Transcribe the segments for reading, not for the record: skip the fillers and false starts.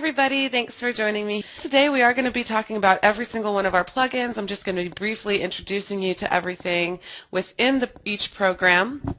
everybody, thanks for joining me. Today we are going to be talking about every single one of our plugins. I'm just going to be briefly introducing you to everything within each program,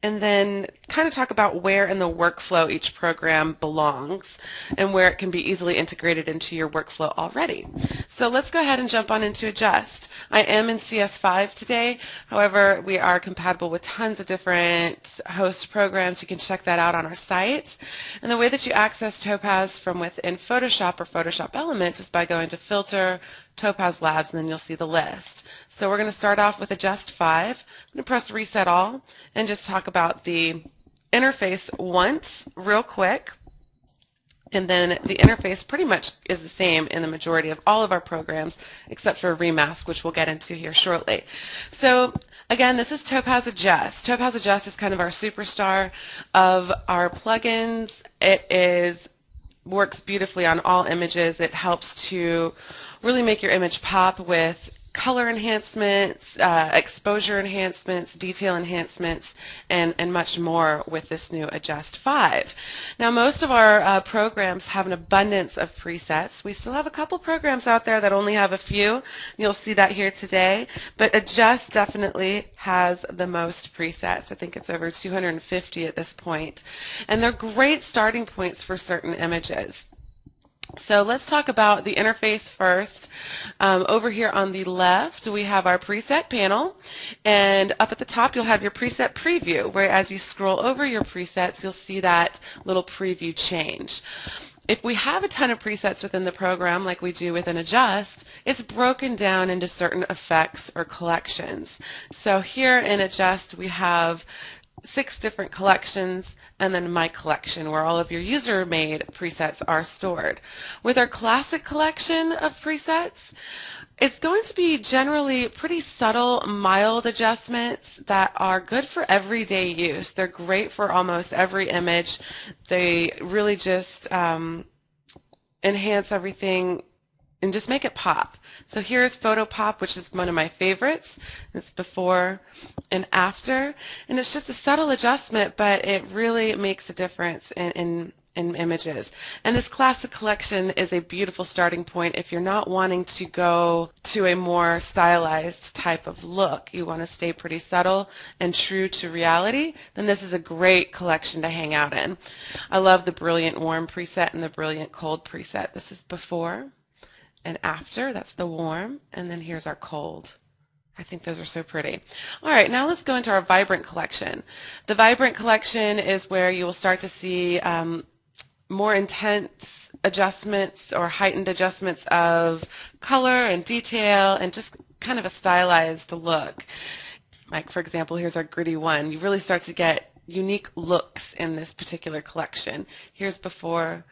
and then kind of talk about where in the workflow each program belongs and where it can be easily integrated into your workflow already. So let's go ahead and jump on into Adjust. I am in CS5 today, however we are compatible with tons of different host programs. You can check that out on our site. And the way that you access Topaz from within Photoshop or Photoshop Elements is by going to Filter, Topaz Labs, and then you'll see the list. So we're going to start off with Adjust 5. I'm going to press Reset All and just talk about the interface once real quick, and then the interface pretty much is the same in the majority of all of our programs except for Remask, which we'll get into here shortly. So again, this is Topaz Adjust. Topaz Adjust is kind of our superstar of our plugins. It works beautifully on all images. It helps to really make your image pop with color enhancements, exposure enhancements, detail enhancements, and much more with this new Adjust 5. Now, most of our programs have an abundance of presets. We still have a couple programs out there that only have a few. You'll see that here today, but Adjust definitely has the most presets. I think it's over 250 at this point, and they're great starting points for certain images. So let's talk about the interface first. Over here on the left we have our preset panel, and up at the top you'll have your preset preview, where as you scroll over your presets you'll see that little preview change. If we have a ton of presets within the program like we do within Adjust, it's broken down into certain effects or collections. So here in Adjust we have 6 different collections, and then My Collection, where all of your user-made presets are stored. With our Classic collection of presets, it's going to be generally pretty subtle, mild adjustments that are good for everyday use. They're great for almost every image. They really just enhance everything and just make it pop. So here's Photo Pop, which is one of my favorites. It's before and after, and it's just a subtle adjustment, but it really makes a difference in images. And this Classic collection is a beautiful starting point if you're not wanting to go to a more stylized type of look. You want to stay pretty subtle and true to reality, then this is a great collection to hang out in. I love the Brilliant Warm preset and the Brilliant Cold preset. This is before and after. That's the warm, and then here's our cold. I think those are so pretty. All right, now let's go into our Vibrant collection. The Vibrant collection is where you will start to see more intense adjustments or heightened adjustments of color and detail and just kind of a stylized look. Like, for example, here's our Gritty 1. You really start to get unique looks in this particular collection. Here's before,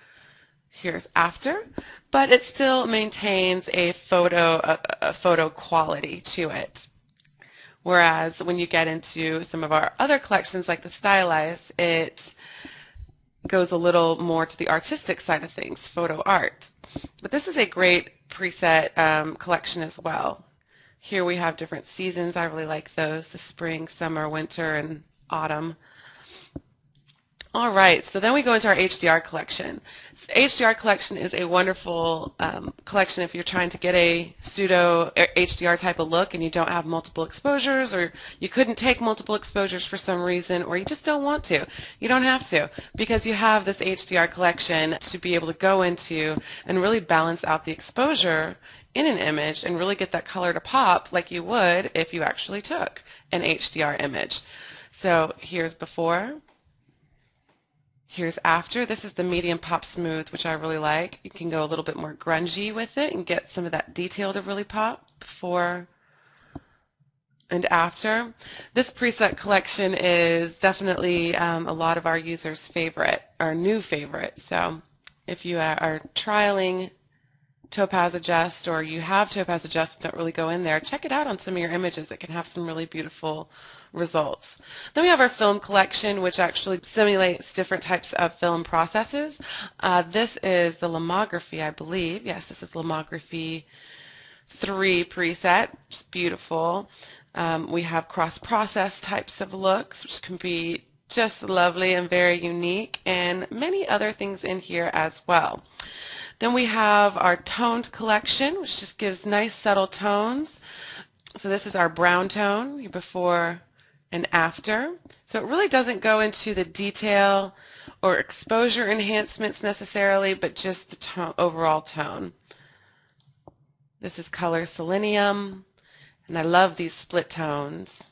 here's after, but it still maintains a photo quality to it. Whereas when you get into some of our other collections like the Stylized, it goes a little more to the artistic side of things, photo art. But this is a great preset collection as well. Here we have different seasons. I really like those, the spring, summer, winter, and autumn. All right, so then we go into our HDR collection. HDR collection is a wonderful collection if you're trying to get a pseudo HDR type of look and you don't have multiple exposures, or you couldn't take multiple exposures for some reason, or you just don't want to. You don't have to, because you have this HDR collection to be able to go into and really balance out the exposure in an image and really get that color to pop like you would if you actually took an HDR image. So here's before. Here's after. This is the medium pop smooth, which I really like. You can go a little bit more grungy with it and get some of that detail to really pop. Before and after. This preset collection is definitely a lot of our users' favorite, our new favorite. So if you are trialing Topaz Adjust, or you have Topaz Adjust and don't really go in there, check it out on some of your images. It can have some really beautiful results. Then we have our film collection, which actually simulates different types of film processes. This is the Lomography, I believe. Yes, this is Lomography 3 preset, which is beautiful. We have cross-process types of looks, which can be just lovely and very unique, and many other things in here as well. Then we have our toned collection, which just gives nice subtle tones. So this is our brown tone, your before and after. So it really doesn't go into the detail or exposure enhancements necessarily, but just the tone, overall tone. This is color Selenium, and I love these split tones.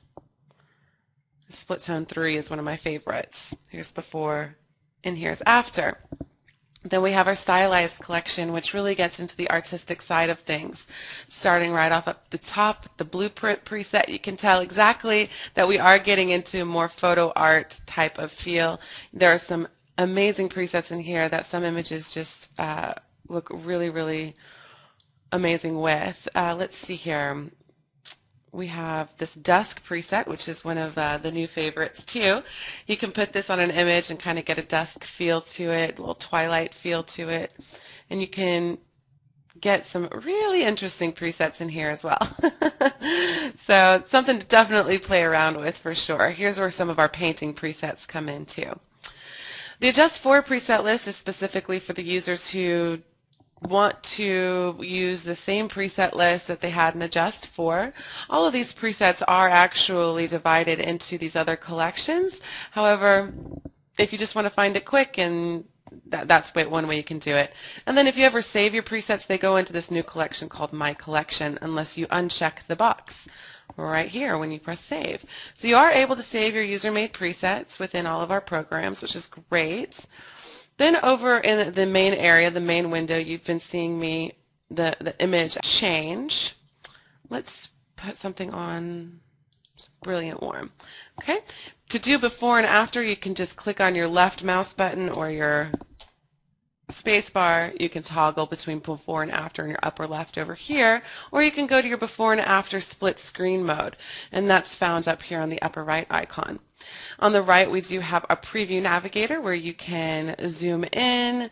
The split tone 3 is one of my favorites. Here's before and here's after. Then we have our Stylized collection, which really gets into the artistic side of things. Starting right off at the top, the blueprint preset, you can tell exactly that we are getting into more photo art type of feel. There are some amazing presets in here that some images just look really, really amazing with. Let's see here. We have this dusk preset, which is one of the new favorites too. You can put this on an image and kind of get a dusk feel to it, a little twilight feel to it, and you can get some really interesting presets in here as well. So it's something to definitely play around with for sure. Here's where some of our painting presets come in too. The Adjust For preset list is specifically for the users who want to use the same preset list that they had in Adjust For. All of these presets are actually divided into these other collections. However, if you just want to find it quick, and that's one way you can do it. And then if you ever save your presets, they go into this new collection called My Collection, unless you uncheck the box right here when you press save. So you are able to save your user-made presets within all of our programs, which is great. Then over in the main area, the main window, you've been seeing me, the image change. Let's put something on Brilliant Warm. Okay. To do before and after, you can just click on your left mouse button or your space bar. You can toggle between before and after in your upper left over here, or you can go to your before and after split screen mode, and that's found up here on the upper right icon. On the right, we do have a preview navigator where you can zoom in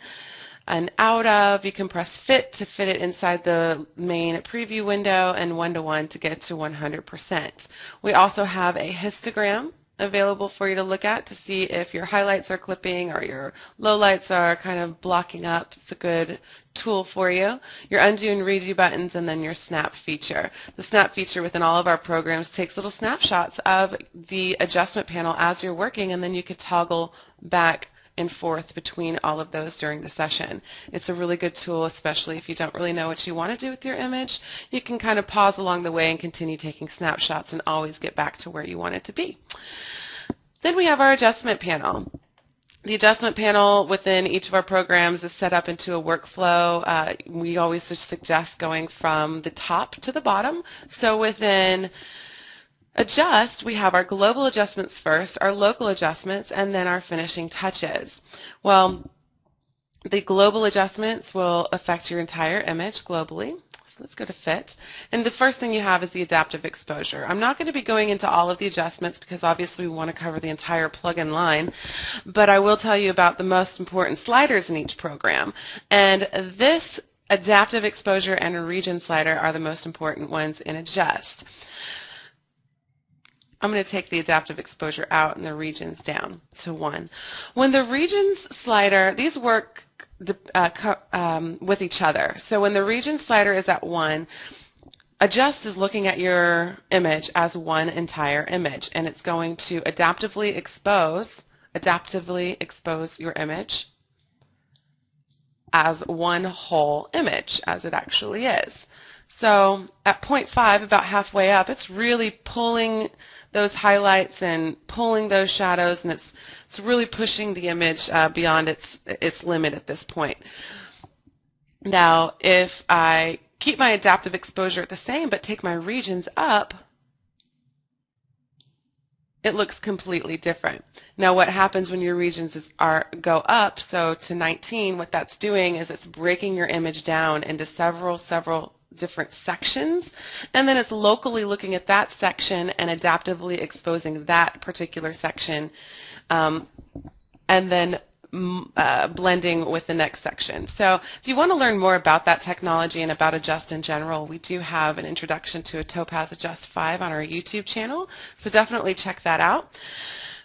and out of. You can press fit to fit it inside the main preview window, and 1:1 to get to 100%. We also have a histogram available for you to look at to see if your highlights are clipping or your lowlights are kind of blocking up. It's a good tool for you. Your undo and redo buttons, and then your snap feature. The snap feature within all of our programs takes little snapshots of the adjustment panel as you're working, and then you could toggle back and forth between all of those during the session. It's a really good tool, especially if you don't really know what you want to do with your image. You can kind of pause along the way and continue taking snapshots and always get back to where you want it to be. Then we have our adjustment panel. The adjustment panel within each of our programs is set up into a workflow. We always suggest going from the top to the bottom. So within Adjust, we have our global adjustments first, our local adjustments, and then our finishing touches. Well, the global adjustments will affect your entire image globally. So let's go to fit. And the first thing you have is the adaptive exposure. I'm not going to be going into all of the adjustments because obviously we want to cover the entire plugin line, but I will tell you about the most important sliders in each program. And this adaptive exposure and region slider are the most important ones in Adjust. I'm going to take the adaptive exposure out and the regions down to 1. When the regions slider, these work with each other. So when the region slider is at 1, Adjust is looking at your image as one entire image, and it's going to adaptively expose your image as one whole image, as it actually is. So at 0.5, about halfway up, it's really pulling those highlights and pulling those shadows, and it's really pushing the image beyond its limit at this point. Now, if I keep my adaptive exposure at the same but take my regions up, it looks completely different. Now, what happens when your regions go up, so to 19, what that's doing is it's breaking your image down into several different sections, and then it's locally looking at that section and adaptively exposing that particular section, and then blending with the next section. So if you want to learn more about that technology and about Adjust in general, we do have an introduction to a Topaz Adjust 5 on our YouTube channel, so definitely check that out.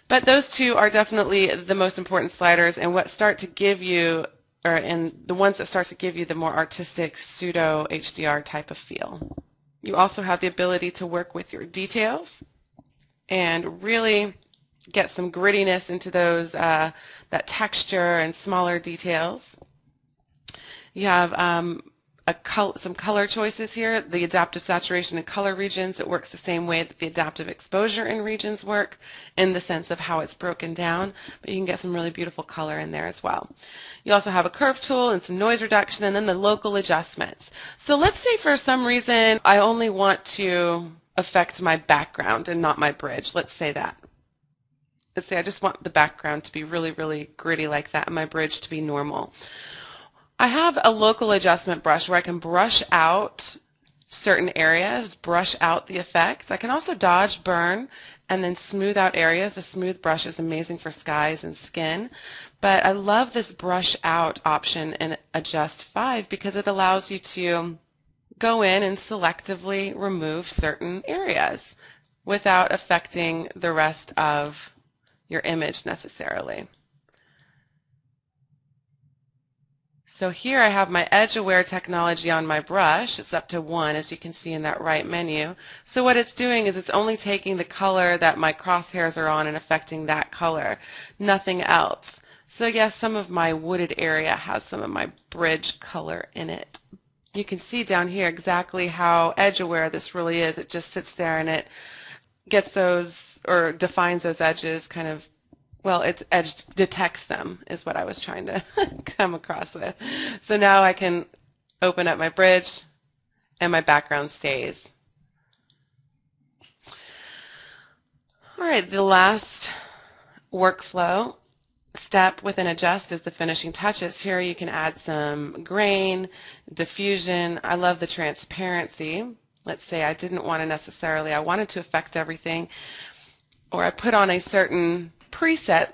But those two are definitely the most important sliders, and what start to give you, and the ones that start to give you the more artistic pseudo HDR type of feel. You also have the ability to work with your details and really get some grittiness into those, that texture and smaller details. You have some color choices here. The adaptive saturation and color regions, it works the same way that the adaptive exposure in regions work in the sense of how it's broken down, but you can get some really beautiful color in there as well. You also have a curve tool and some noise reduction, and then the local adjustments. So let's say for some reason I only want to affect my background and not my bridge. Let's say that. Let's say I just want the background to be really, really gritty like that and my bridge to be normal. I have a local adjustment brush where I can brush out certain areas, brush out the effect. I can also dodge, burn, and then smooth out areas. The smooth brush is amazing for skies and skin, but I love this brush out option in Adjust 5 because it allows you to go in and selectively remove certain areas without affecting the rest of your image necessarily. So here I have my edge aware technology on my brush. It's up to 1, as you can see in that right menu. So what it's doing is it's only taking the color that my crosshairs are on and affecting that color, nothing else. So yes, some of my wooded area has some of my bridge color in it. You can see down here exactly how edge aware this really is. It just sits there and it gets those, or defines those edges kind of, well, its edge detects them is what I was trying to come across with. So now I can open up my bridge and my background stays. All right, the last workflow step within Adjust is the finishing touches. Here you can add some grain, diffusion. I love the transparency. Let's say I didn't want to necessarily, I wanted to affect everything, or I put on a certain preset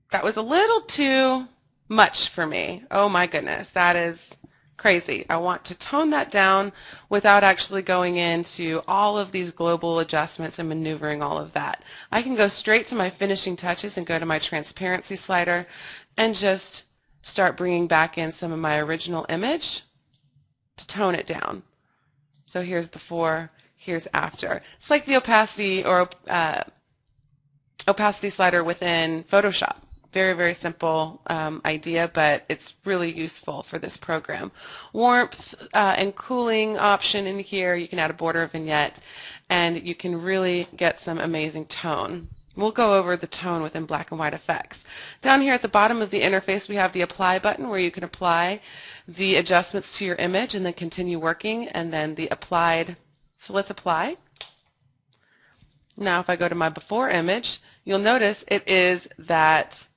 that was a little too much for me. Oh my goodness, that is crazy. I want to tone that down without actually going into all of these global adjustments and maneuvering all of that. I can go straight to my finishing touches and go to my transparency slider and just start bringing back in some of my original image to tone it down. So here's before, here's after. It's like the opacity or opacity slider within Photoshop. Very, very simple idea, but it's really useful for this program. Warmth and cooling option in here. You can add a border vignette, and you can really get some amazing tone. We'll go over the tone within black and white effects. Down here at the bottom of the interface, we have the Apply button where you can apply the adjustments to your image and then continue working, and then the applied. So let's apply. Now if I go to my before image, you'll notice it is that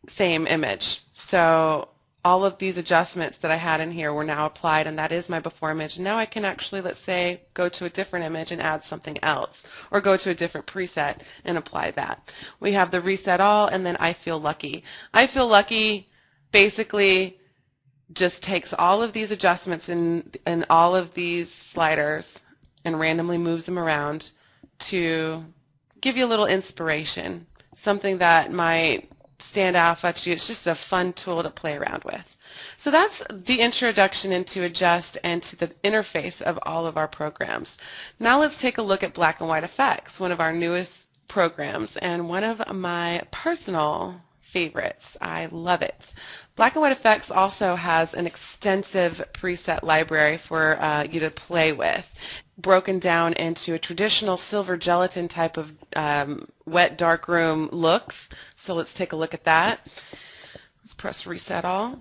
same image. So all of these adjustments that I had in here were now applied, and that is my before image. Now I can actually, let's say, go to a different image and add something else, or go to a different preset and apply that. We have the Reset All, and then I Feel Lucky. I Feel Lucky basically just takes all of these adjustments in all of these sliders and randomly moves them around to give you a little inspiration, something that might stand out to you. It's just a fun tool to play around with. So that's the introduction into Adjust and to the interface of all of our programs. Now let's take a look at black and white effects, one of our newest programs and one of my personal favorites. I love it. Black and white effects also has an extensive preset library for you to play with, broken down into a traditional silver gelatin type of wet darkroom looks. So let's take a look at that. Let's press Reset All.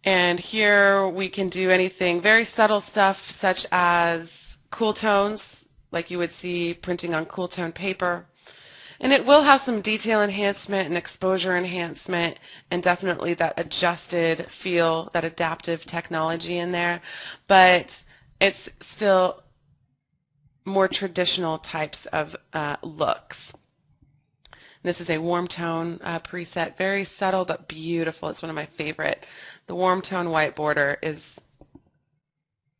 And here we can do anything, very subtle stuff such as cool tones, like you would see printing on cool tone paper. And it will have some detail enhancement and exposure enhancement and definitely that adjusted feel, that adaptive technology in there. But it's still more traditional types of looks. This is a warm tone preset, very subtle but beautiful. It's one of my favorite. The warm tone white border is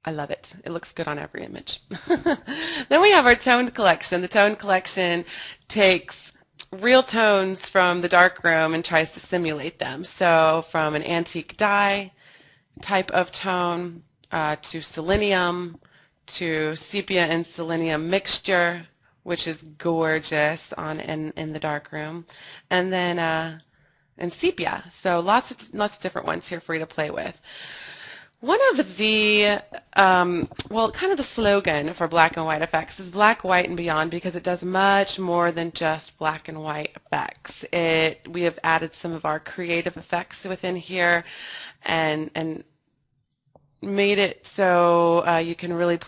I love it. It looks good on every image. Then we have our toned collection. The toned collection takes real tones from the darkroom and tries to simulate them. So from an antique dye type of tone to selenium to sepia and selenium mixture, which is gorgeous in the darkroom, and then and sepia. So lots of different ones here for you to play with. One of the, well, kind of the slogan for black and white effects is black, white, and beyond, because it does much more than just black and white effects. We have added some of our creative effects within here and made it so you can really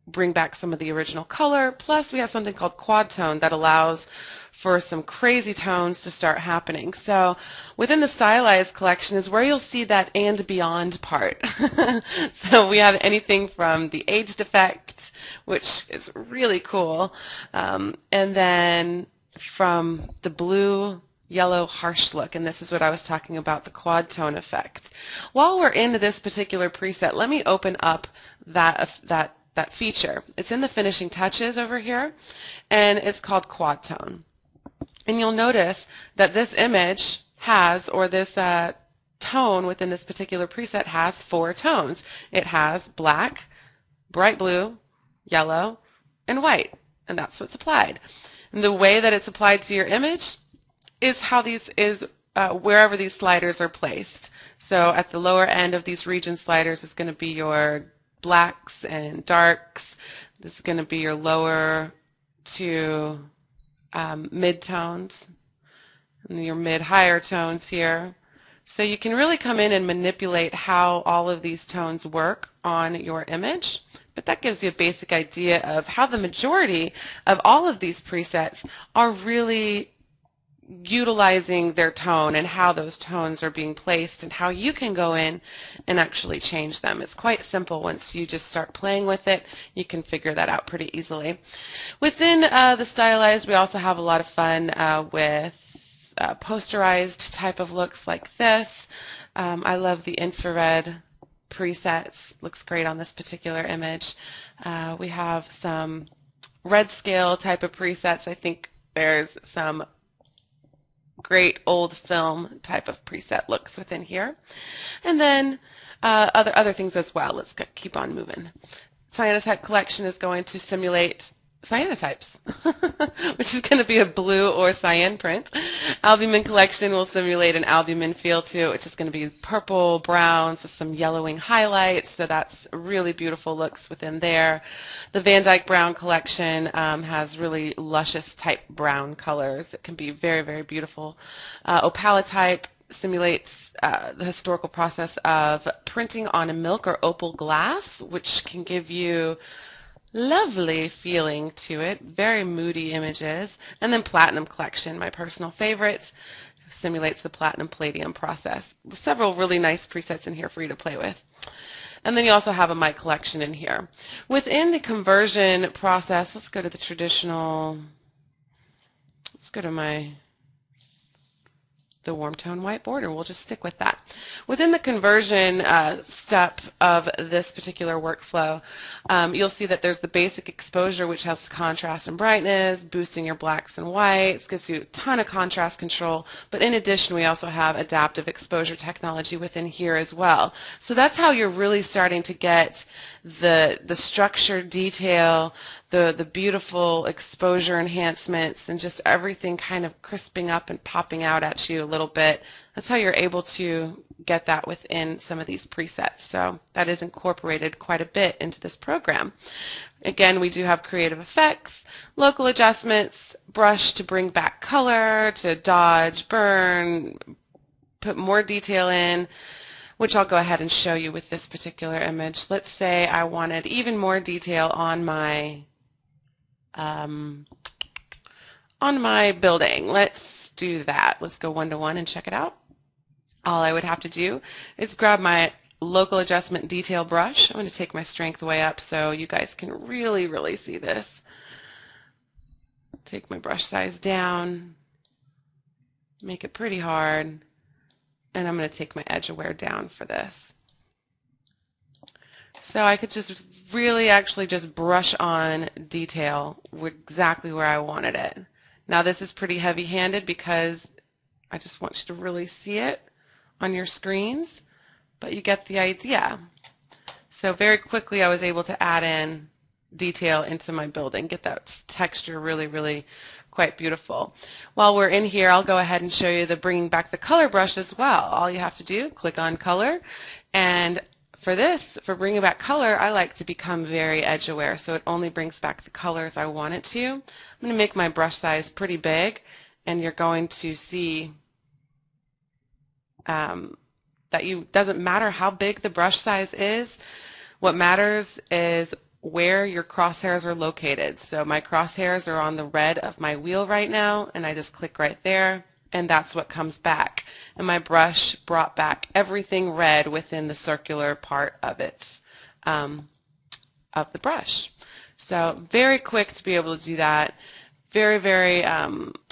bring back some of the original color. Plus we have something called quad tone that allows for some crazy tones to start happening. So within the Stylized collection is where you'll see that and beyond part. So we have anything from the aged effect, which is really cool, and then from the blue, yellow, harsh look, and this is what I was talking about, the quad tone effect. While we're into this particular preset, let me open up that feature. It's in the finishing touches over here, and it's called quad tone. And you'll notice that this image has, or this tone within this particular preset has 4 tones. It has black, bright blue, yellow, and white, and that's what's applied. And the way that it's applied to your image is wherever these sliders are placed. So at the lower end of these region sliders is going to be your blacks and darks. This is going to be your lower to mid-tones, and your mid-higher tones here. So you can really come in and manipulate how all of these tones work on your image, but that gives you a basic idea of how the majority of all of these presets are really utilizing their tone and how those tones are being placed and how you can go in and actually change them. It's quite simple. Once you just start playing with it, you can figure that out pretty easily. Within the Stylized, we also have a lot of fun with posterized type of looks like this. I love the infrared presets. Looks great on this particular image. We have some red scale type of presets. I think there's some great old film type of preset looks within here, and then other things as well. Let's keep on moving. Sonotek Collection is going to simulate cyanotypes, which is going to be a blue or cyan print. Albumin Collection will simulate an albumin feel to it, which is going to be purple, browns with some yellowing highlights, so that's really beautiful looks within there. The Van Dyke Brown Collection has really luscious type brown colors. It can be very, very beautiful. Opalotype simulates the historical process of printing on a milk or opal glass, which can give you lovely feeling to it, very moody images. And then Platinum Collection, my personal favorite, simulates the platinum palladium process. Several really nice presets in here for you to play with. And then you also have a mic collection in here. Within the conversion process, let's go to the traditional, let's go to the warm tone white border. We'll just stick with that. Within the conversion step of this particular workflow, you'll see that there's the basic exposure, which has contrast and brightness, boosting your blacks and whites, gives you a ton of contrast control, but in addition we also have adaptive exposure technology within here as well. So that's how you're really starting to get the structure, detail, the beautiful exposure enhancements, and just everything kind of crisping up and popping out at you a little bit. That's how you're able to get that within some of these presets. So that is incorporated quite a bit into this program. Again, we do have creative effects, local adjustments, brush to bring back color, to dodge, burn, put more detail in, which I'll go ahead and show you with this particular image. Let's say I wanted even more detail on my building. Let's do that. Let's go 1-to-1 and check it out. All I would have to do is grab my local adjustment detail brush. I'm going to take my strength way up so you guys can really, really see this. Take my brush size down, make it pretty hard, and I'm going to take my edge aware down for this. So I could just really actually just brush on detail exactly where I wanted it. Now this is pretty heavy-handed because I just want you to really see it on your screens, but you get the idea. So very quickly I was able to add in detail into my building, get that texture really, really quite beautiful. While we're in here, I'll go ahead and show you the bringing back the color brush as well. All you have to do, click on color, and for this, for bringing back color, I like to become very edge aware, so it only brings back the colors I want it to. I'm going to make my brush size pretty big, and you're going to see that doesn't matter how big the brush size is. What matters is where your crosshairs are located. So my crosshairs are on the red of my wheel right now, and I just click right there, and that's what comes back. And my brush brought back everything red within the circular part of its of the brush. So very quick to be able to do that. Very, very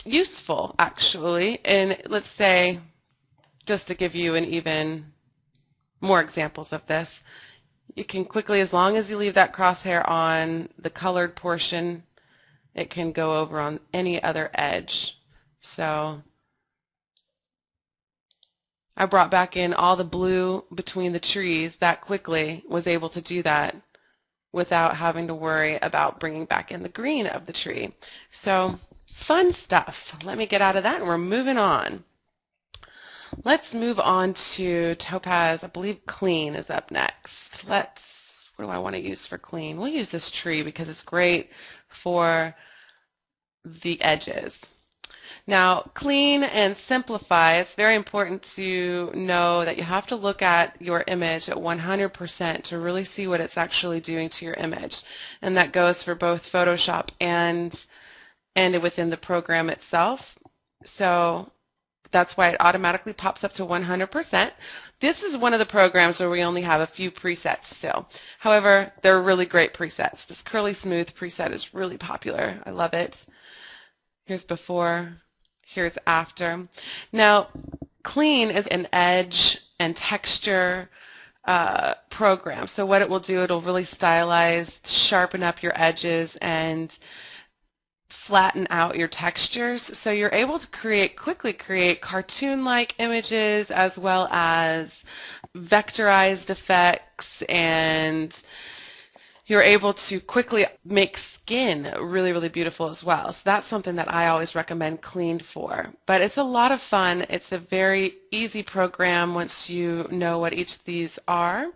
useful actually. And let's say, just to give you an even more examples of this, you can quickly, as long as you leave that crosshair on the colored portion, it can go over on any other edge. So I brought back in all the blue between the trees that quickly, was able to do that without having to worry about bringing back in the green of the tree. So fun stuff. Let me get out of that and we're moving on. Let's move on to Topaz. I believe clean is up next. What do I want to use for clean? We'll use this tree because it's great for the edges. Now, clean and simplify, it's very important to know that you have to look at your image at 100% to really see what it's actually doing to your image. And that goes for both Photoshop and within the program itself. So that's why it automatically pops up to 100%. This is one of the programs where we only have a few presets still. However, they're really great presets. This Curly Smooth preset is really popular. I love it. Here's before, here's after. Now, clean is an edge and texture program. So what it will do, it'll really stylize, sharpen up your edges, and flatten out your textures, so you're able to quickly create cartoon-like images as well as vectorized effects, and you're able to quickly make skin really, really beautiful as well. So that's something that I always recommend clean for. But it's a lot of fun. It's a very easy program once you know what each of these are.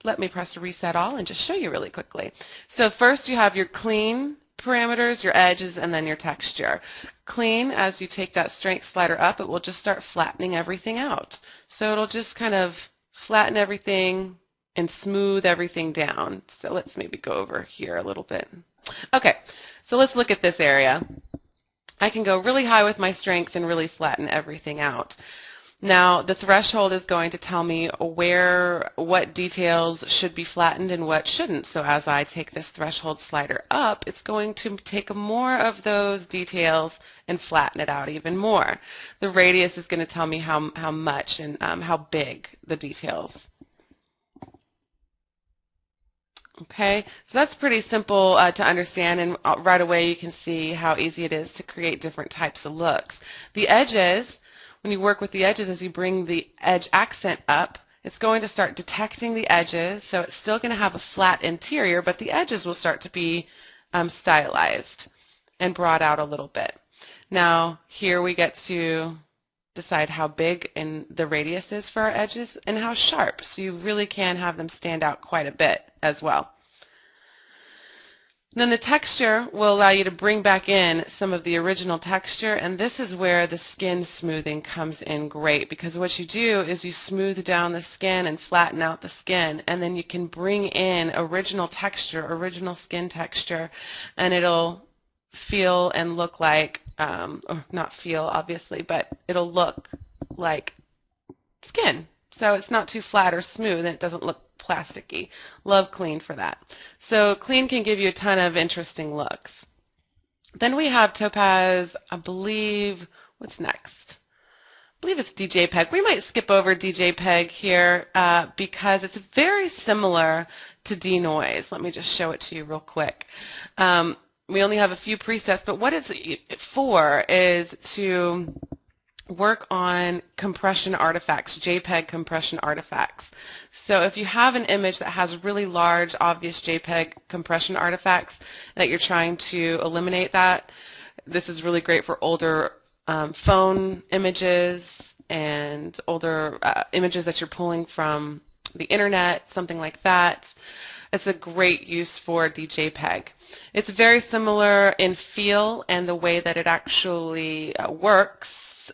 Let me press reset all and just show you really quickly. So first you have your clean parameters, your edges, and then your texture. Clean, as you take that strength slider up, it will just start flattening everything out. So it'll just kind of flatten everything and smooth everything down. So let's maybe go over here a little bit. Okay, so let's look at this area. I can go really high with my strength and really flatten everything out. Now, the threshold is going to tell me what details should be flattened and what shouldn't. So as I take this threshold slider up, it's going to take more of those details and flatten it out even more. The radius is going to tell me how much and how big the details. Okay, so that's pretty simple to understand, and right away you can see how easy it is to create different types of looks. The edges, when you work with the edges, as you bring the edge accent up, it's going to start detecting the edges, so it's still going to have a flat interior, but the edges will start to be stylized and brought out a little bit. Now, here we get to decide how big the radius is for our edges and how sharp, so you really can have them stand out quite a bit as well. Then the texture will allow you to bring back in some of the original texture, and this is where the skin smoothing comes in great, because what you do is you smooth down the skin and flatten out the skin, and then you can bring in original texture, original skin texture, and it'll feel and look like, or not feel obviously, but it'll look like skin. So it's not too flat or smooth, and it doesn't look plasticky. Love clean for that. So clean can give you a ton of interesting looks. Then we have Topaz, I believe, what's next? I believe it's DJPEG. We might skip over DJPEG here because it's very similar to denoise. Let me just show it to you real quick. We only have a few presets, but what it's for is to work on compression artifacts, JPEG compression artifacts. So if you have an image that has really large, obvious JPEG compression artifacts that you're trying to eliminate that, this is really great for older phone images and older images that you're pulling from the internet, something like that. It's a great use for the JPEG. It's very similar in feel and the way that it actually works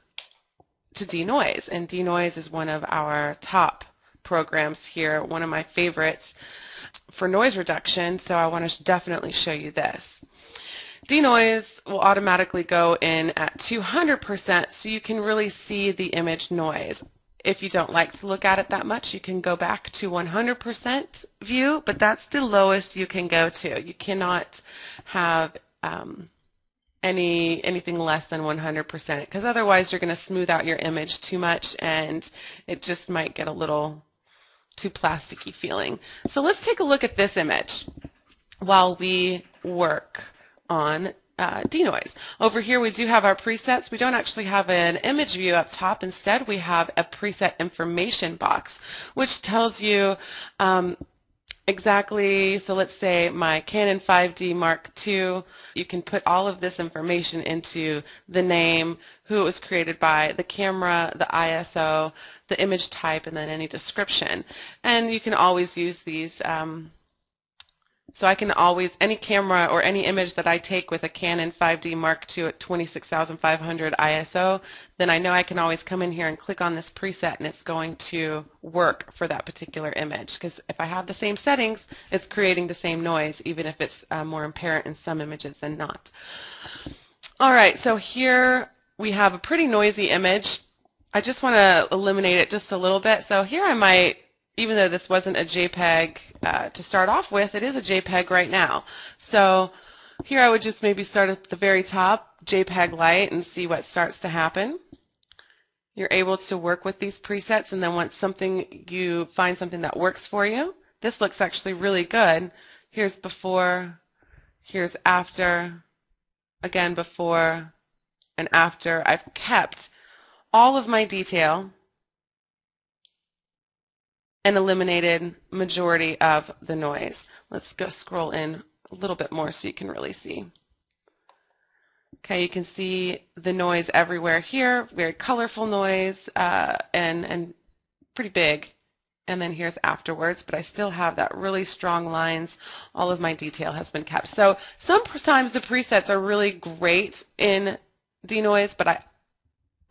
to Denoise, and Denoise is one of our top programs here, one of my favorites for noise reduction, so I want to definitely show you this. Denoise will automatically go in at 200% so you can really see the image noise. If you don't like to look at it that much, you can go back to 100% view, but that's the lowest you can go to. You cannot have anything less than 100%, because otherwise you're going to smooth out your image too much and it just might get a little too plasticky feeling. So let's take a look at this image while we work on Denoise. Over here we do have our presets. We don't actually have an image view up top. Instead we have a preset information box which tells you exactly, so let's say my Canon 5D Mark II, you can put all of this information into the name, who it was created by, the camera, the ISO, the image type, and then any description. And you can always use these, so I can always, any camera or any image that I take with a Canon 5D Mark II at 26,500 ISO, then I know I can always come in here and click on this preset and it's going to work for that particular image. Because if I have the same settings, it's creating the same noise, even if it's more apparent in some images than not. Alright, so here we have a pretty noisy image. I just want to eliminate it just a little bit. So here I might, even though this wasn't a JPEG to start off with, it is a JPEG right now. So here I would just maybe start at the very top, JPEG light, and see what starts to happen. You're able to work with these presets, and then once you find something that works for you, this looks actually really good. Here's before, here's after, again before and after. I've kept all of my detail and eliminated majority of the noise. Let's go scroll in a little bit more so you can really see. Okay, you can see the noise everywhere here, very colorful noise and pretty big. And then here's afterwards, but I still have that really strong lines. All of my detail has been kept. So sometimes the presets are really great in Denoise, but I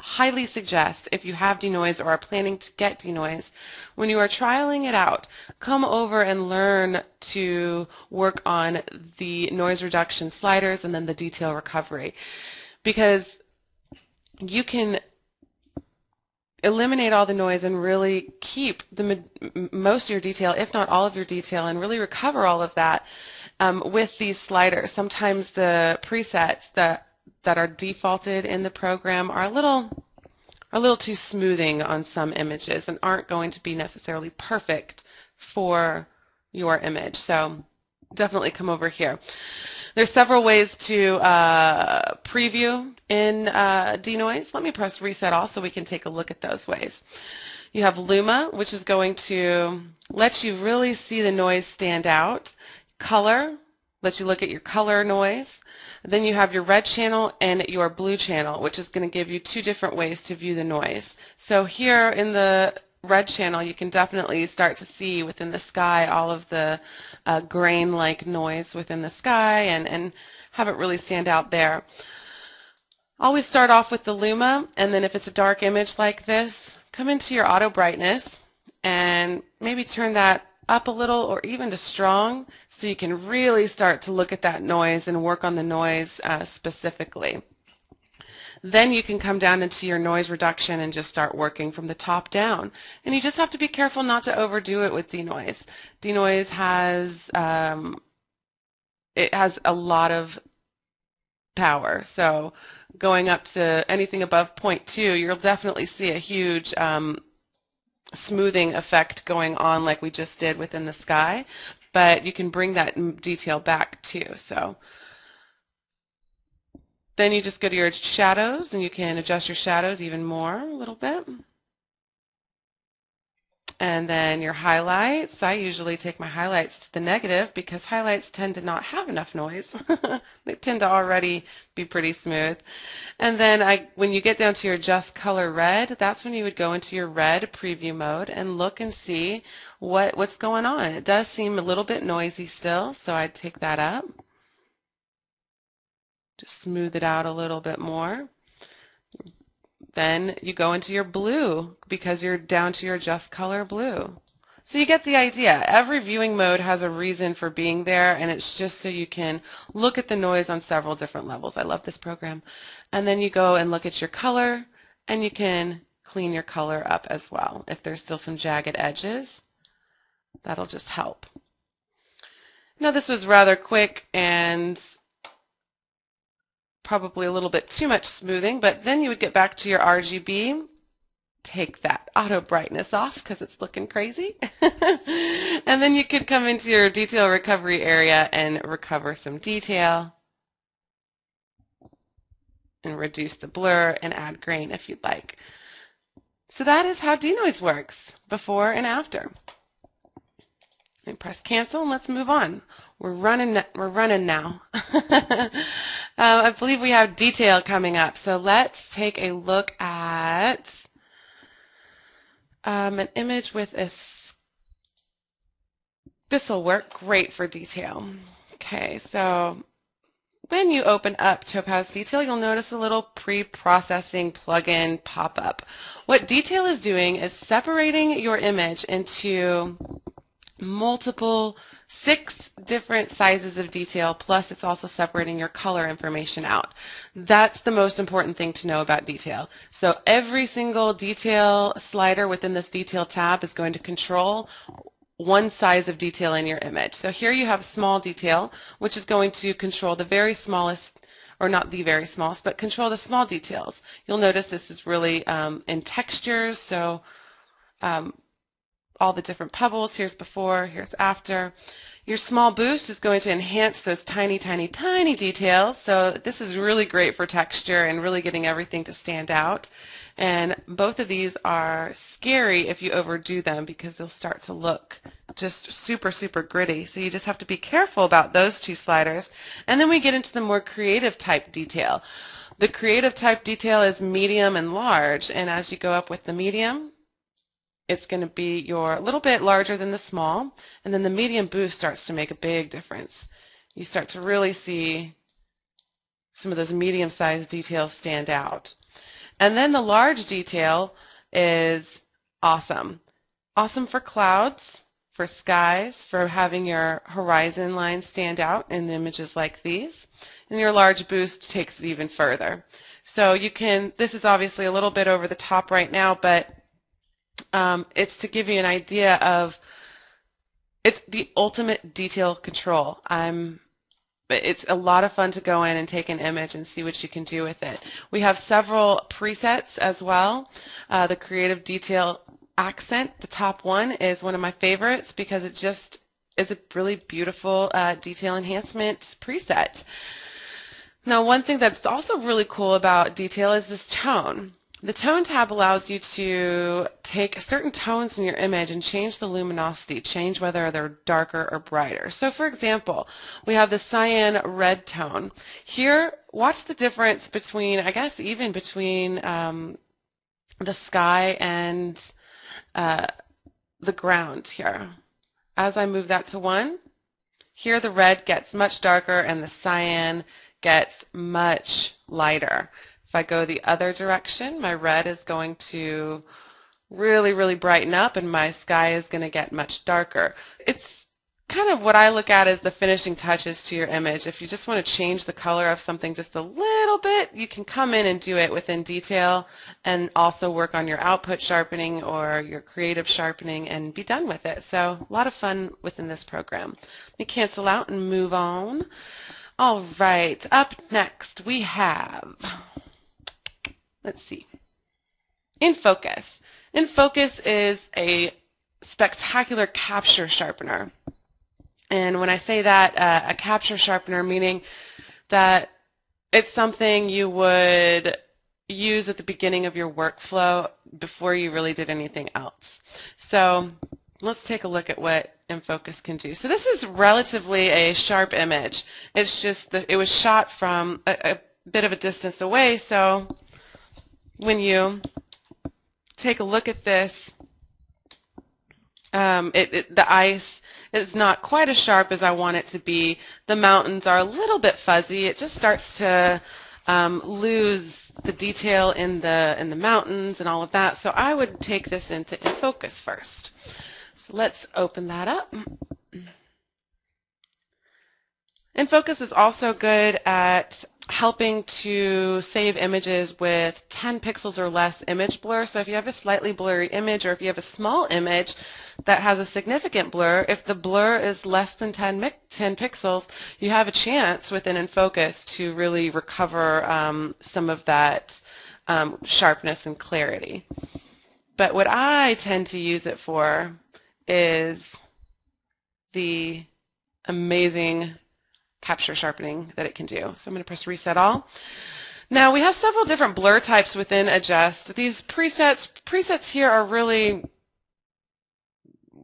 highly suggest, if you have Denoise or are planning to get Denoise, when you are trialing it out, come over and learn to work on the noise reduction sliders and then the detail recovery, because you can eliminate all the noise and really keep most of your detail, if not all of your detail, and really recover all of that with these sliders. Sometimes the presets that are defaulted in the program are a little too smoothing on some images and aren't going to be necessarily perfect for your image. So definitely come over here. There's several ways to preview in Denoise. Let me press reset all so we can take a look at those ways. You have Luma, which is going to let you really see the noise stand out. Color, let you look at your color noise. Then you have your red channel and your blue channel, which is going to give you two different ways to view the noise. So here in the red channel, you can definitely start to see within the sky all of the grain-like noise within the sky and have it really stand out there. Always start off with the Luma, and then if it's a dark image like this, come into your auto brightness and maybe turn that up a little or even to strong so you can really start to look at that noise and work on the noise specifically. Then you can come down into your noise reduction and just start working from the top down. And you just have to be careful not to overdo it with Denoise. Denoise has it has a lot of power, so going up to anything above 0.2, you'll definitely see a huge smoothing effect going on like we just did within the sky. but you can bring that detail back too. So then you just go to your shadows and you can adjust your shadows even more a little bit. And then your highlights, I usually take my highlights to the negative because highlights tend to not have enough noise. They tend to already be pretty smooth. And then when you get down to your adjust color red, that's when you would go into your red preview mode and look and see what's going on. It does seem a little bit noisy still, so I'd take that up. Just smooth it out a little bit more. Then you go into your blue because you're down to your adjust color blue. So you get the idea. Every viewing mode has a reason for being there, and it's just so you can look at the noise on several different levels. I love this program. And then you go and look at your color, and you can clean your color up as well. If there's still some jagged edges, that'll just help. Now this was rather quick and probably a little bit too much smoothing, but then you would get back to your RGB, take that auto brightness off because it's looking crazy, and then you could come into your detail recovery area and recover some detail and reduce the blur and add grain if you'd like. So that is how Denoise works, before and after. And press cancel and let's move on. We're running now. I believe we have detail coming up, so let's take a look at an image with this will work great for detail. Okay, so when you open up Topaz Detail, you'll notice a little pre-processing plugin pop up. What detail is doing is separating your image into multiple 6 different sizes of detail, plus it's also separating your color information out. That's the most important thing to know about detail. So every single detail slider within this detail tab is going to control one size of detail in your image. So here you have small detail, which is going to control the very smallest, or not the very smallest, but control the small details. You'll notice this is really in textures, so all the different pebbles, here's before, here's after. Your small boost is going to enhance those tiny, tiny, tiny details, so this is really great for texture and really getting everything to stand out. And both of these are scary if you overdo them because they'll start to look just super, super gritty. So you just have to be careful about those 2 sliders. And then we get into the more creative type detail. The creative type detail is medium and large, and as you go up with the medium, it's going to be a little bit larger than the small, and then the medium boost starts to make a big difference. You start to really see some of those medium-sized details stand out. And then the large detail is awesome. Awesome for clouds, for skies, for having your horizon line stand out in images like these. And your large boost takes it even further. So you can, this is obviously a little bit over the top right now, but it's to give you an idea of, it's the ultimate detail control. It's a lot of fun to go in and take an image and see what you can do with it. We have several presets as well. The creative detail accent, the top one, is one of my favorites because it just is a really beautiful detail enhancement preset. Now, one thing that's also really cool about detail is this tone. The Tone tab allows you to take certain tones in your image and change the luminosity, change whether they're darker or brighter. So for example, we have the cyan red tone. Here, watch the difference between, I guess even between the sky and the ground here. As I move that to 1, here the red gets much darker and the cyan gets much lighter. If I go the other direction, my red is going to really, really brighten up and my sky is going to get much darker. It's kind of what I look at as the finishing touches to your image. If you just want to change the color of something just a little bit, you can come in and do it within detail and also work on your output sharpening or your creative sharpening and be done with it. So a lot of fun within this program. Let me cancel out and move on. All right, up next we have, let's see, In Focus. In Focus is a spectacular capture sharpener. And when I say that, a capture sharpener, meaning that it's something you would use at the beginning of your workflow before you really did anything else. So let's take a look at what InFocus can do. So this is relatively a sharp image. It's just that it was shot from a bit of a distance away, so when you take a look at this, the ice is not quite as sharp as I want it to be. The mountains are a little bit fuzzy. It just starts to lose the detail in the mountains and all of that. So I would take this into InFocus first. So let's open that up. InFocus is also good at helping to save images with 10 pixels or less image blur. So if you have a slightly blurry image, or if you have a small image that has a significant blur, if the blur is less than 10 pixels, you have a chance within InFocus to really recover some of that sharpness and clarity. But what I tend to use it for is the amazing capture sharpening that it can do. So I'm going to press reset all. Now we have several different blur types within Adjust. These presets here are really,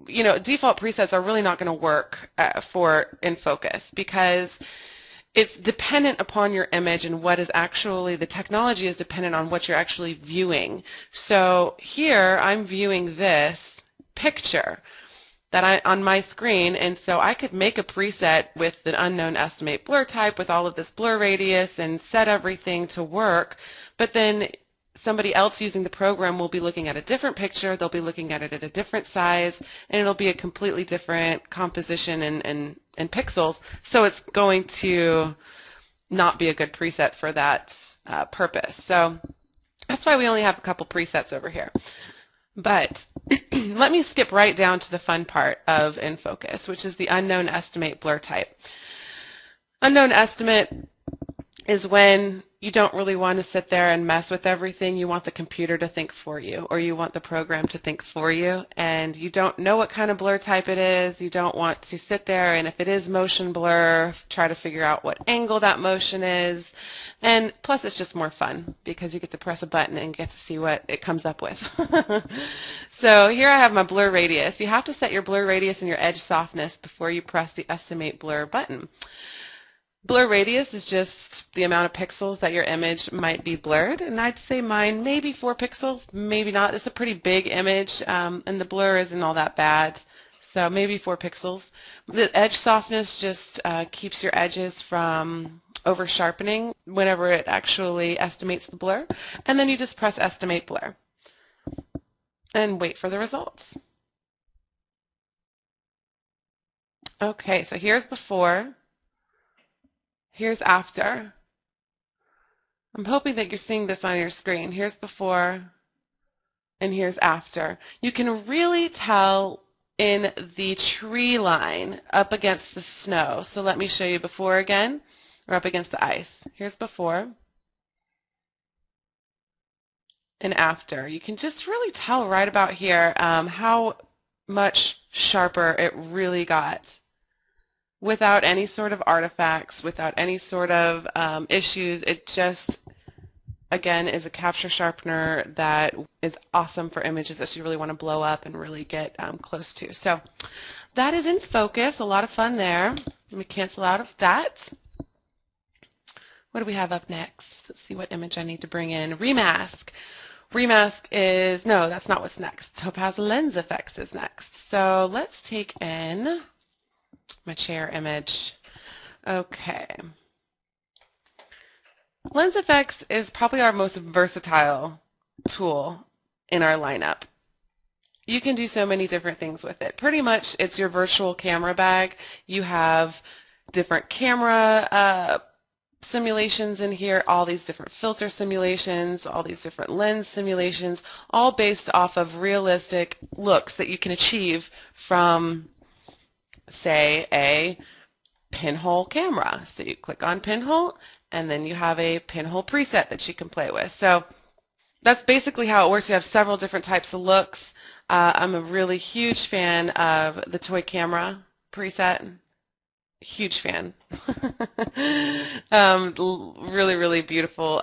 default presets are really not going to work for InFocus, because it's dependent upon your image, and what is actually, the technology is dependent on what you're actually viewing. So here I'm viewing this picture that on my screen, and so I could make a preset with an unknown estimate blur type with all of this blur radius and set everything to work, but then somebody else using the program will be looking at a different picture, they'll be looking at it at a different size, and it'll be a completely different composition and pixels, so it's going to not be a good preset for that purpose. So that's why we only have a couple presets over here. But let me skip right down to the fun part of InFocus, which is the unknown estimate blur type. Unknown estimate is when you don't really want to sit there and mess with everything. You want the computer to think for you, or you want the program to think for you, and you don't know what kind of blur type it is. You don't want to sit there, and if it is motion blur, try to figure out what angle that motion is. And plus it's just more fun because you get to press a button and get to see what it comes up with. So here I have my blur radius. You have to set your blur radius and your edge softness before you press the estimate blur button. Blur radius is just the amount of pixels that your image might be blurred, and I'd say mine maybe 4 pixels, maybe not. It's a pretty big image, and the blur isn't all that bad, so maybe 4 pixels. The edge softness just keeps your edges from over sharpening whenever it actually estimates the blur, and then you just press estimate blur and wait for the results. Okay, so here's before. Here's after. I'm hoping that you're seeing this on your screen. Here's before and here's after. You can really tell in the tree line up against the snow. So let me show you before again, or up against the ice. Here's before and after. You can just really tell right about here how much sharper it really got, without any sort of artifacts, without any sort of issues. It just, again, is a capture sharpener that is awesome for images that you really want to blow up and really get close to. So that is InFocus. A lot of fun there. Let me cancel out of that. What do we have up next? Let's see what image I need to bring in. Remask. Remask is, no, that's not what's next. Topaz Lens Effects is next. So let's take in my chair image. Okay. Lens Effects is probably our most versatile tool in our lineup. You can do so many different things with it. Pretty much it's your virtual camera bag. You have different camera simulations in here, all these different filter simulations, all these different lens simulations, all based off of realistic looks that you can achieve from, say, a pinhole camera. So you click on pinhole, and then you have a pinhole preset that you can play with. So that's basically how it works. You have several different types of looks. I'm a really huge fan of the toy camera preset. Huge fan. Really, really beautiful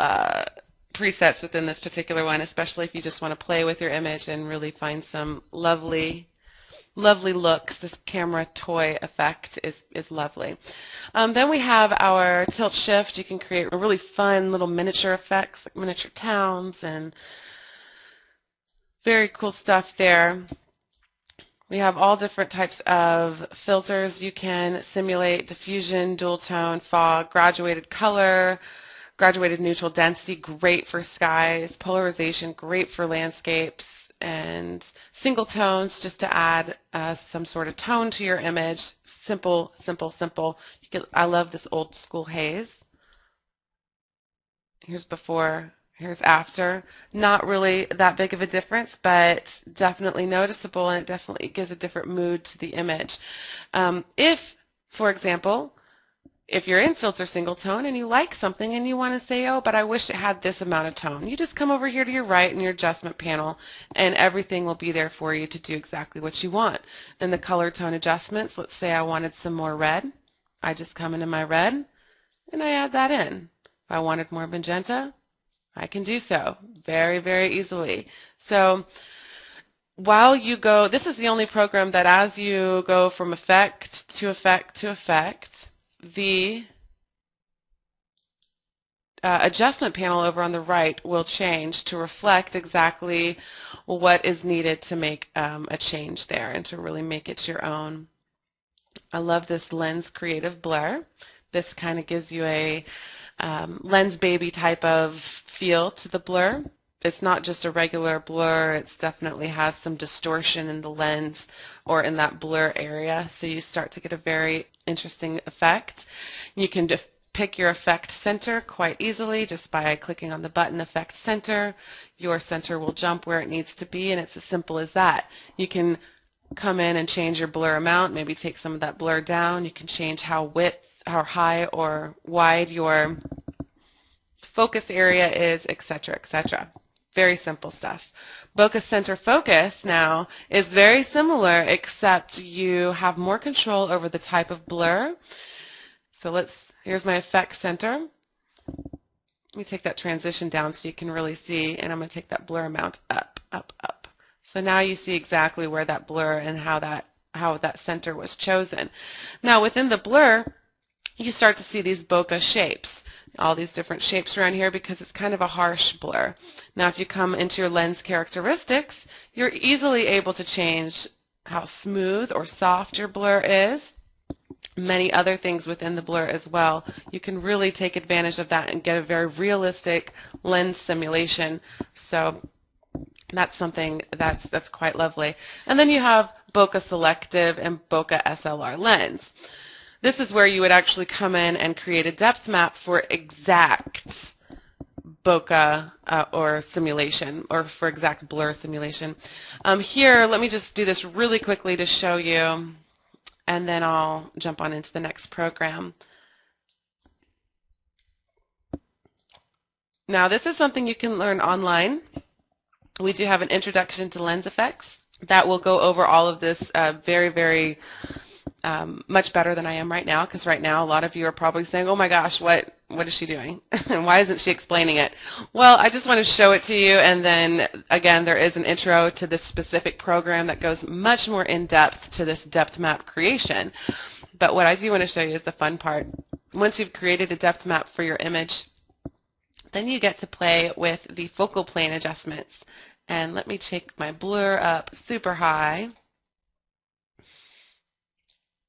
presets within this particular one, especially if you just want to play with your image and really find some lovely, lovely looks. This camera toy effect is lovely. Then we have our tilt shift. You can create really fun little miniature effects, like miniature towns, and very cool stuff there. We have all different types of filters. You can simulate diffusion, dual tone, fog, graduated color, graduated neutral density, great for skies, polarization, great for landscapes, and single tones just to add some sort of tone to your image. Simple, simple, simple. I love this old school haze. Here's before. Here's after. Not really that big of a difference, but definitely noticeable, and it definitely gives a different mood to the image. If, for example, if you're in filter single tone and you like something and you want to say, oh, but I wish it had this amount of tone, you just come over here to your right in your adjustment panel and everything will be there for you to do exactly what you want. In the color tone adjustments, let's say I wanted some more red. I just come into my red and I add that in. If I wanted more magenta, I can do so very, very easily. So while you go, this is the only program that as you go from effect to effect to effect, the adjustment panel over on the right will change to reflect exactly what is needed to make a change there and to really make it your own. I love this lens creative blur. This kind of gives you a lens baby type of feel to the blur. It's not just a regular blur, it definitely has some distortion in the lens or in that blur area, so you start to get a very interesting effect. You can pick your effect center quite easily just by clicking on the button Effect Center. Your center will jump where it needs to be, and it's as simple as that. You can come in and change your blur amount, maybe take some of that blur down. You can change how high or wide your focus area is, etc., etc. Very simple stuff. Bokeh Center Focus now is very similar, except you have more control over the type of blur. So here's my effect center. Let me take that transition down so you can really see, and I'm going to take that blur amount up, up, up. So now you see exactly where that blur and how that center was chosen. Now within the blur, you start to see these bokeh shapes, all these different shapes around here because it's kind of a harsh blur. Now if you come into your lens characteristics, you're easily able to change how smooth or soft your blur is. Many other things within the blur as well. You can really take advantage of that and get a very realistic lens simulation. So that's something that's quite lovely. And then you have Bokeh Selective and Bokeh SLR Lens. This is where you would actually come in and create a depth map for exact bokeh or simulation, or for exact blur simulation. Here, let me just do this really quickly to show you, and then I'll jump on into the next program. Now, this is something you can learn online. We do have an introduction to lens effects that will go over all of this very, very much better than I am right now, because right now a lot of you are probably saying, oh my gosh, what is she doing? And why isn't she explaining it? Well, I just want to show it to you, and then again there is an intro to this specific program that goes much more in depth to this depth map creation. But what I do want to show you is the fun part. Once you've created a depth map for your image, then you get to play with the focal plane adjustments. And let me take my blur up super high.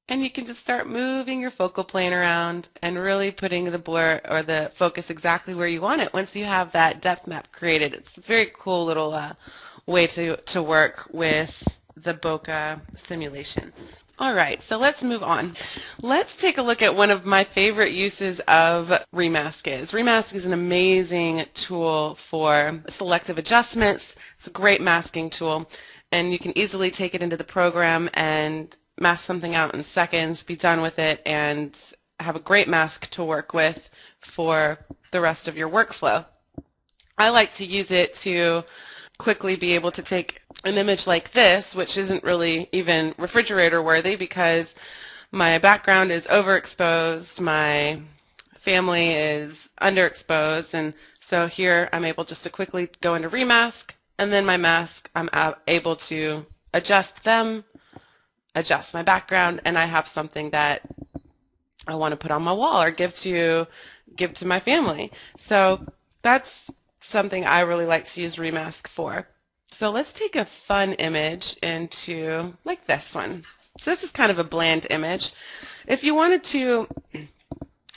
And you can just start moving your focal plane around and really putting the blur or the focus exactly where you want it once you have that depth map created. It's a very cool little way to work with the bokeh simulation. All right, so let's move on. Let's take a look at one of my favorite uses of Remask is. Remask is an amazing tool for selective adjustments. It's a great masking tool, and you can easily take it into the program and mask something out in seconds, be done with it, and have a great mask to work with for the rest of your workflow. I like to use it to quickly be able to take an image like this, which isn't really even refrigerator worthy because My background is overexposed, my family is underexposed, and so here I'm able just to quickly go into remask, and then my mask I'm able to adjust them, adjust my background, and I have something that I want to put on my wall or give to my family. So that's something I really like to use Remask for. So let's take a fun image into like this one. So this is kind of a bland image. If you wanted to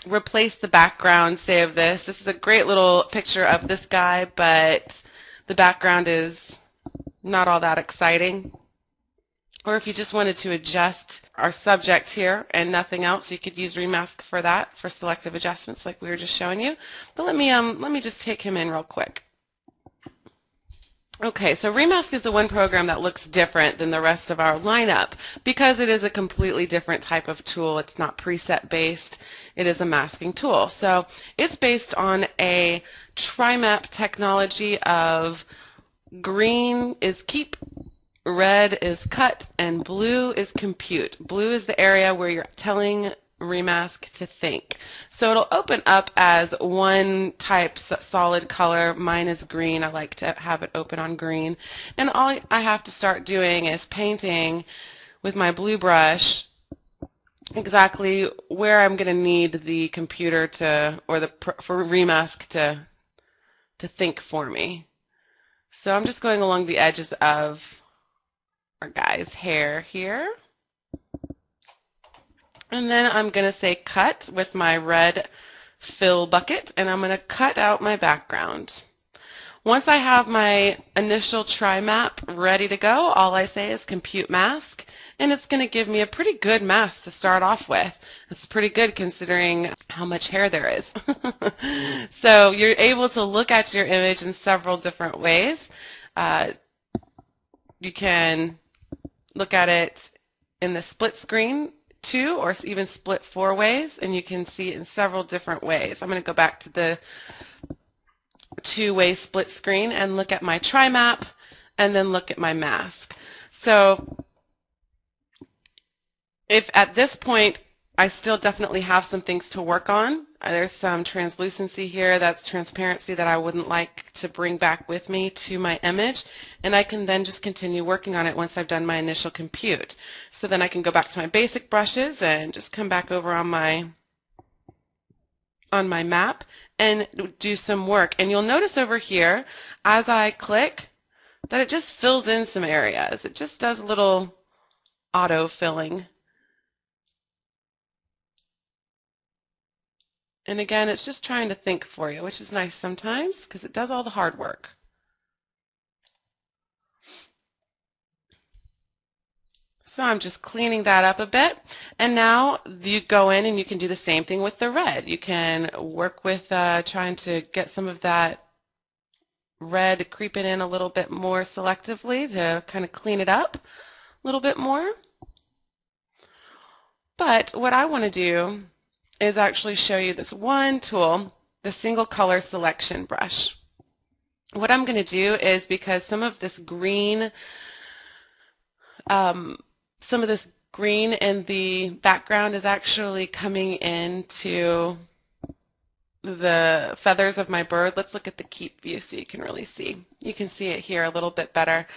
replace the background, say, of this is a great little picture of this guy, but the background is not all that exciting. Or if you just wanted to adjust our subject here and nothing else, you could use Remask for that, for selective adjustments like we were just showing you. But let me just take him in real quick. Okay, so Remask is the one program that looks different than the rest of our lineup because it is a completely different type of tool. It's not preset based. It is a masking tool. So it's based on a tri-map technology of green is keep, red is cut, and blue is compute. Blue is the area where you're telling Remask to think. So it'll open up as one type solid color. Mine is green. I like to have it open on green. And all I have to start doing is painting with my blue brush exactly where I'm going to need the computer to, or for Remask to think for me. So I'm just going along the edges of our guy's hair here. And then I'm going to say cut with my red fill bucket, and I'm going to cut out my background. Once I have my initial tri-map ready to go, all I say is compute mask, and it's going to give me a pretty good mask to start off with. It's pretty good considering how much hair there is. So you're able to look at your image in several different ways. You can look at it in the split screen 2 or even split 4 ways, and you can see it in several different ways. I'm going to go back to the 2-way split screen and look at my tri-map and then look at my mask. So if at this point I still definitely have some things to work on, there's some translucency here, that's transparency that I wouldn't like to bring back with me to my image, and I can then just continue working on it once I've done my initial compute. So then I can go back to my basic brushes and just come back over on my map and do some work. And you'll notice over here as I click that it just fills in some areas. It just does a little auto filling. And again, it's just trying to think for you, which is nice sometimes because it does all the hard work. So I'm just cleaning that up a bit. And now you go in and you can do the same thing with the red. You can work with trying to get some of that red creeping in a little bit more selectively to kind of clean it up a little bit more. But what I want to do is actually show you this one tool, the single color selection brush. What I'm going to do is, because some of this green in the background is actually coming into the feathers of my bird. Let's look at the keep view so you can really see. You can see it here a little bit better.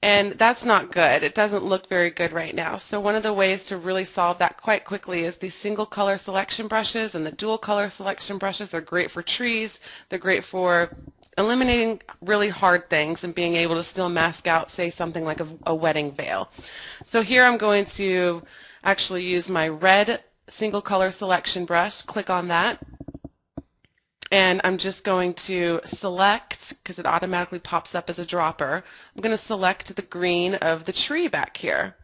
And that's not good. It doesn't look very good right now. So one of the ways to really solve that quite quickly is these single color selection brushes and the dual color selection brushes. They're great for trees. They're great for eliminating really hard things and being able to still mask out, say, something like a wedding veil. So here I'm going to actually use my red single color selection brush. Click on that. And I'm just going to select, because it automatically pops up as a dropper, I'm going to select the green of the tree back here.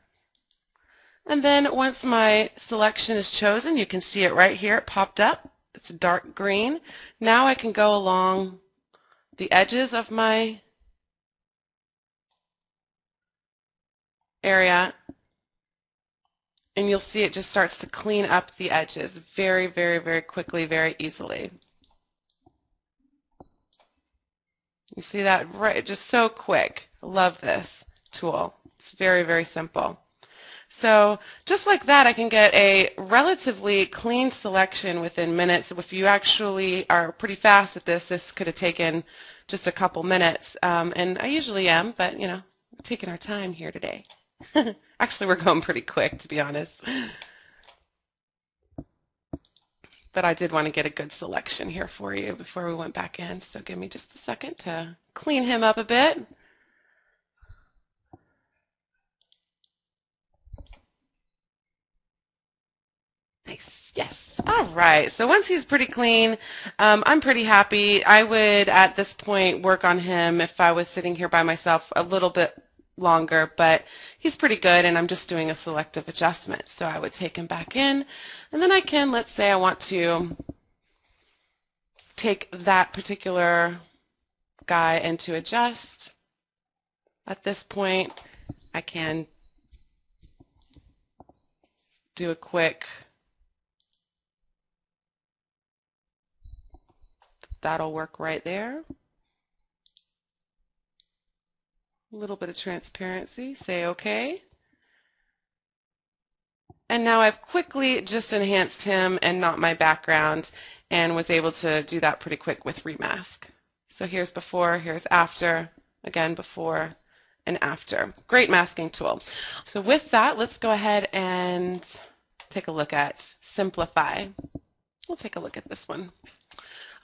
And then once my selection is chosen, you can see it right here, it popped up. It's a dark green. Now I can go along the edges of my area, and you'll see it just starts to clean up the edges very, very, very quickly, very easily. You see that? Right, just so quick. I love this tool. It's very, very simple. So just like that, I can get a relatively clean selection within minutes. If you actually are pretty fast at this, this could have taken just a couple minutes. And I usually am, but you know, we're taking our time here today. Actually, we're going pretty quick, to be honest. But I did want to get a good selection here for you before we went back in. So give me just a second to clean him up a bit. Nice. Yes. All right. So once he's pretty clean, I'm pretty happy. I would, at this point, work on him if I was sitting here by myself a little bit longer, but he's pretty good, and I'm just doing a selective adjustment. So I would take him back in, and then I can, let's say I want to take that particular guy and to adjust. At this point, I can do a quick, that'll work right there. A little bit of transparency, say okay. And now I've quickly just enhanced him and not my background, and was able to do that pretty quick with Remask. So here's before, here's after, again before and after. Great masking tool. So with that, let's go ahead and take a look at Simplify. We'll take a look at this one.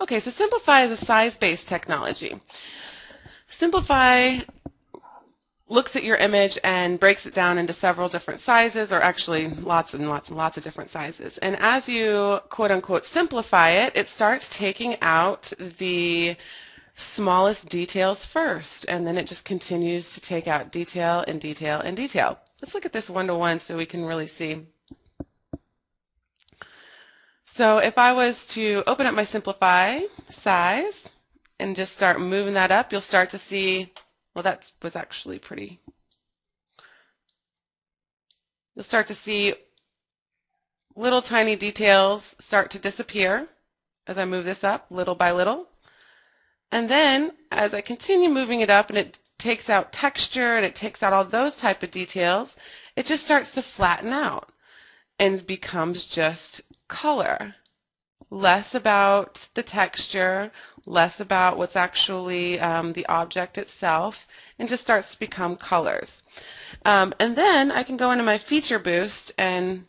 Okay, so Simplify is a size-based technology. Simplify looks at your image and breaks it down into several different sizes, or actually lots and lots and lots of different sizes. And as you quote-unquote simplify it, it starts taking out the smallest details first, and then it just continues to take out detail and detail and detail. Let's look at this one-to-one so we can really see. So if I was to open up my Simplify size and just start moving that up, you'll start to see, well, that was actually pretty. You'll start to see little tiny details start to disappear as I move this up little by little. And then as I continue moving it up and it takes out texture and it takes out all those type of details, it just starts to flatten out and becomes just color. Less about the texture, less about what's actually the object itself, and just starts to become colors. And then I can go into my feature boost and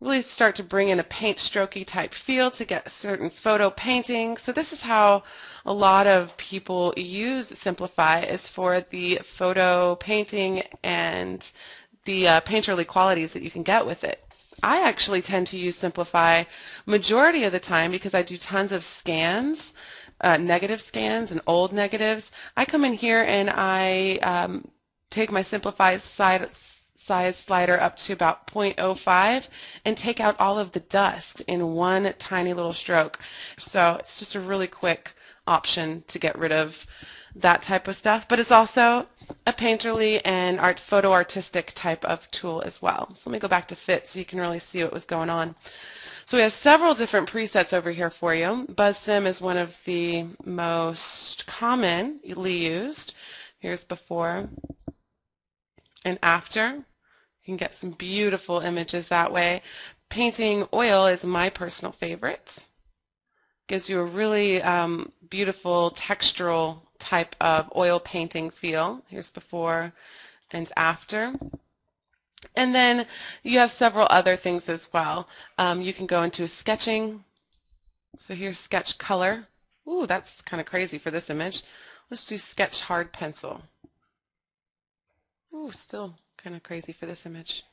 really start to bring in a paint strokey type feel to get certain photo painting. So this is how a lot of people use Simplify, is for the photo painting and the painterly qualities that you can get with it. I actually tend to use Simplify majority of the time because I do tons of scans, negative scans and old negatives. I come in here and I take my Simplify size slider up to about 0.05 and take out all of the dust in one tiny little stroke. So it's just a really quick option to get rid of that type of stuff, but it's also a painterly and photo artistic type of tool as well. So let me go back to Fit so you can really see what was going on. So we have several different presets over here for you. BuzzSim is one of the most commonly used. Here's before and after. You can get some beautiful images that way. Painting oil is my personal favorite. Gives you a really beautiful textural type of oil painting feel. Here's before and after. And then you have several other things as well. You can go into sketching. So here's sketch color. Ooh, that's kind of crazy for this image. Let's do sketch hard pencil. Ooh, still kind of crazy for this image.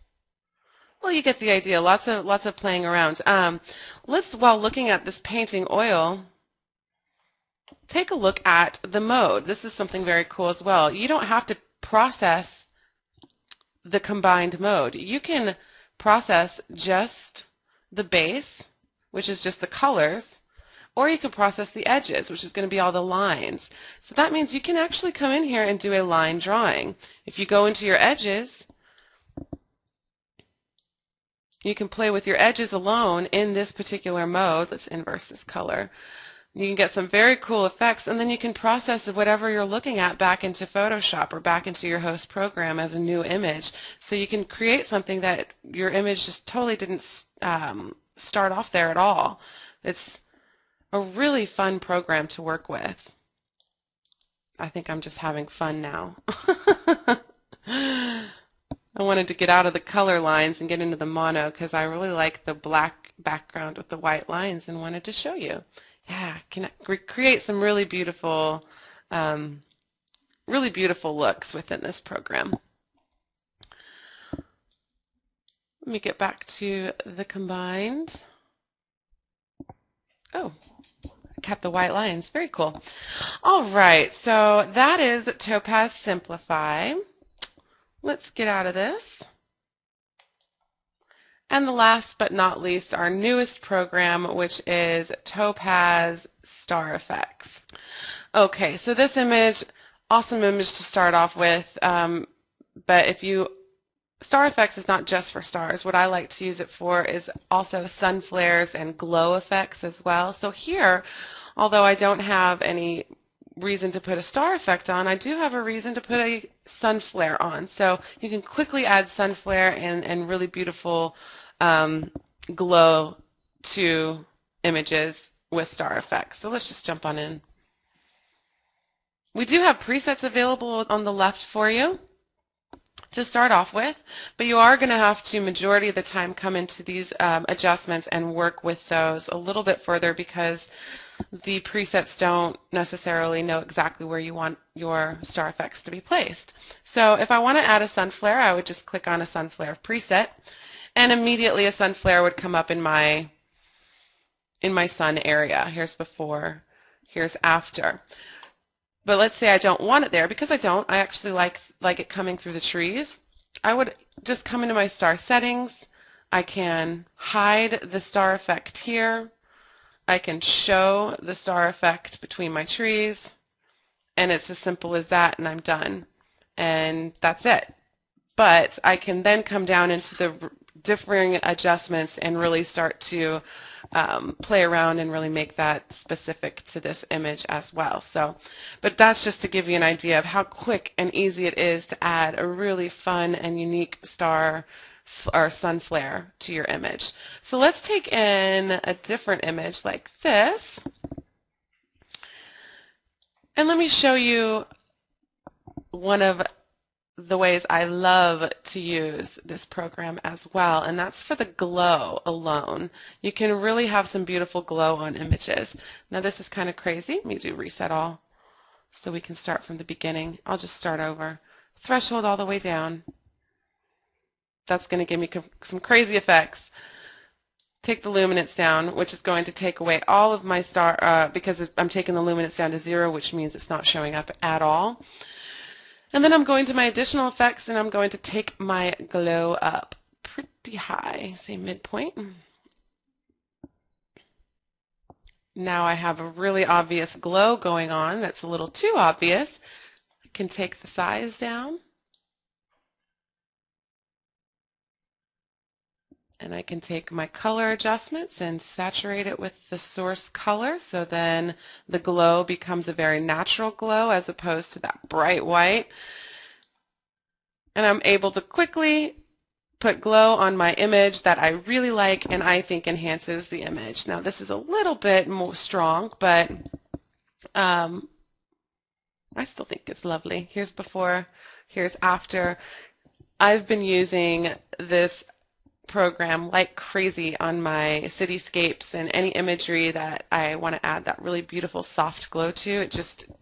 Well, you get the idea. Lots of playing around. While looking at this painting oil, take a look at the mode. This is something very cool as well. You don't have to process the combined mode. You can process just the base, which is just the colors, or you can process the edges, which is going to be all the lines. So that means you can actually come in here and do a line drawing. If you go into your edges, you can play with your edges alone in this particular mode. Let's inverse this color. You can get some very cool effects, and then you can process whatever you're looking at back into Photoshop or back into your host program as a new image. So you can create something that your image just totally didn't start off there at all. It's a really fun program to work with. I think I'm just having fun now. I wanted to get out of the color lines and get into the mono because I really like the black background with the white lines and wanted to show you. Yeah, can create some really beautiful looks within this program. Let me get back to the combined. Oh, I kept the white lines. Very cool. All right, so that is Topaz Simplify. Let's get out of this. And the last but not least, our newest program, which is Topaz Star Effects. Okay, so this image, awesome image to start off with, but Star Effects is not just for stars. What I like to use it for is also sun flares and glow effects as well. So here, although I don't have any reason to put a star effect on, I do have a reason to put a sun flare on. So you can quickly add sun flare and really beautiful glow to images with star effects. So let's just jump on in. We do have presets available on the left for you to start off with, but you are going to have to, majority of the time, come into these adjustments and work with those a little bit further because the presets don't necessarily know exactly where you want your star effects to be placed. So if I want to add a sun flare, I would just click on a sun flare preset, and immediately a sun flare would come up in my sun area. Here's before, here's after. But let's say I don't want it there, because I don't. I actually like it coming through the trees. I would just come into my star settings. I can hide the star effect here. I can show the star effect between my trees, and it's as simple as that, and I'm done. And that's it. But I can then come down into the differing adjustments and really start to play around and really make that specific to this image as well. So, but that's just to give you an idea of how quick and easy it is to add a really fun and unique star or sun flare to your image. So let's take in a different image like this, and let me show you one of the ways I love to use this program as well, and that's for the glow alone. You can really have some beautiful glow on images. Now this is kind of crazy. Let me do reset all so we can start from the beginning. I'll just start over. Threshold all the way down. That's going to give me some crazy effects. Take the luminance down, which is going to take away all of my star, because I'm taking the luminance down to 0, which means it's not showing up at all. And then I'm going to my additional effects, and I'm going to take my glow up pretty high, say midpoint. Now I have a really obvious glow going on that's a little too obvious. I can take the size down. And I can take my color adjustments and saturate it with the source color, so then the glow becomes a very natural glow as opposed to that bright white. And I'm able to quickly put glow on my image that I really like and I think enhances the image. Now this is a little bit more strong, but I still think it's lovely. Here's before, here's after. I've been using this program like crazy on my cityscapes and any imagery that I want to add that really beautiful soft glow to.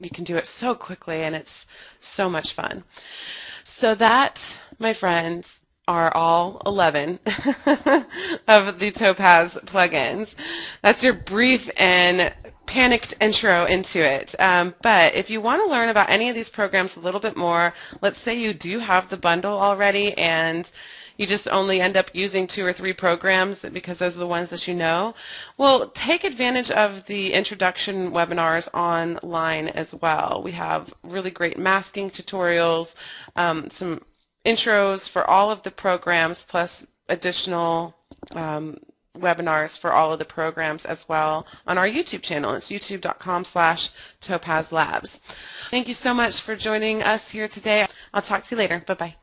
You can do it so quickly, and it's so much fun. So that, my friends, are all 11 of the Topaz plugins. That's your brief and panicked intro into it. But if you want to learn about any of these programs a little bit more, let's say you do have the bundle already and you just only end up using 2 or 3 programs because those are the ones that you know, well, take advantage of the introduction webinars online as well. We have really great masking tutorials, some intros for all of the programs, plus additional webinars for all of the programs as well on our YouTube channel. It's youtube.com/topazlabs. Thank you so much for joining us here today. I'll talk to you later. Bye-bye.